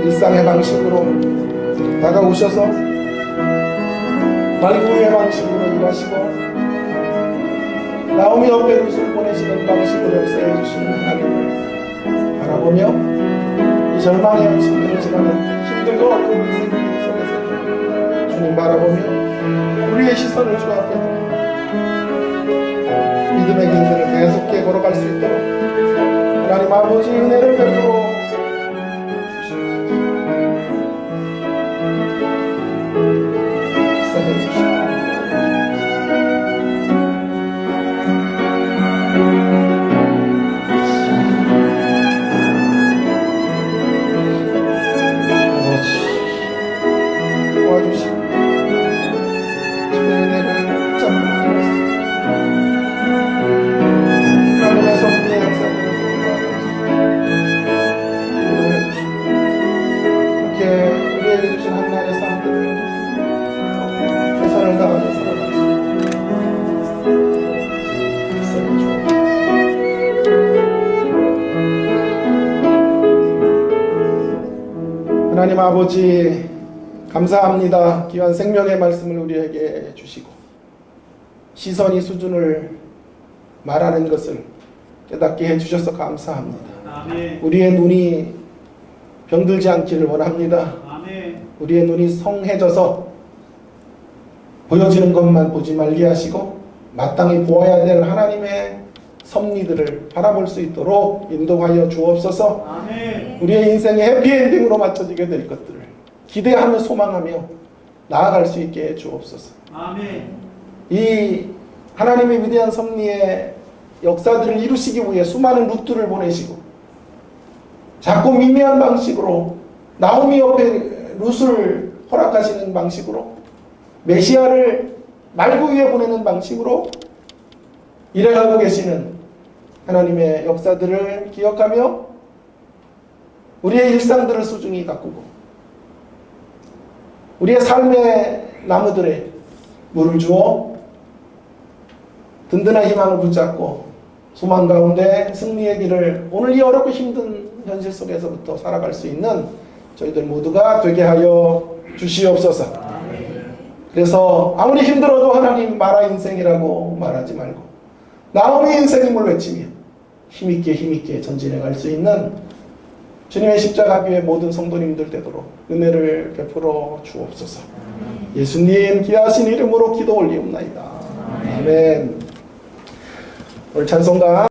일상의 방식으로 다가오셔서 말구의 방식으로 일하시고 나오미 옆에 룻을 보내시는 방식으로 역사해 주시는 하나님을 바라보며 이 절망의 시기를 지나는 힘들고 어려운 인생 속에서 주님 바라보며 우리의 시선을 주 앞에 믿음의 길들을 계속해 걸어갈 수 있도록 하나님 아버지 은혜를 베풀어 하나님 아버지, 감사합니다. 귀한 생명의 말씀을 우리에게 주시고 시선이 수준을 말하는 것을 깨닫게 해주셔서 감사합니다. 아멘. 우리의 눈이 병들지 않기를 원합니다. 아멘. 우리의 눈이 성해져서 보여지는 것만 보지 말게 하시고 마땅히 보아야 될 하나님의 섭리들을 바라볼 수 있도록 인도하여 주옵소서. 아멘. 우리의 인생이 해피엔딩으로 맞춰지게 될 것들을 기대하며 소망하며 나아갈 수 있게 해 주옵소서. 아멘. 이 하나님의 위대한 섭리의 역사들을 이루시기 위해 수많은 룻들을 보내시고 작고 미미한 방식으로 나오미 옆에 룻을 허락하시는 방식으로 메시아를 말구 위에 보내는 방식으로 일해가고 계시는 하나님의 역사들을 기억하며 우리의 일상들을 소중히 가꾸고 우리의 삶의 나무들에 물을 주어 든든한 희망을 붙잡고 소망 가운데 승리의 길을 오늘 이 어렵고 힘든 현실 속에서부터 살아갈 수 있는 저희들 모두가 되게 하여 주시옵소서. 그래서 아무리 힘들어도 하나님 마라 인생이라고 말하지 말고 나오미 인생임을 외치며 힘있게 전진해 갈 수 있는 주님의 십자가 교회 모든 성도님들 되도록 은혜를 베풀어 주옵소서. 예수님 귀하신 이름으로 기도 올리옵나이다. 아멘. 오늘 찬송가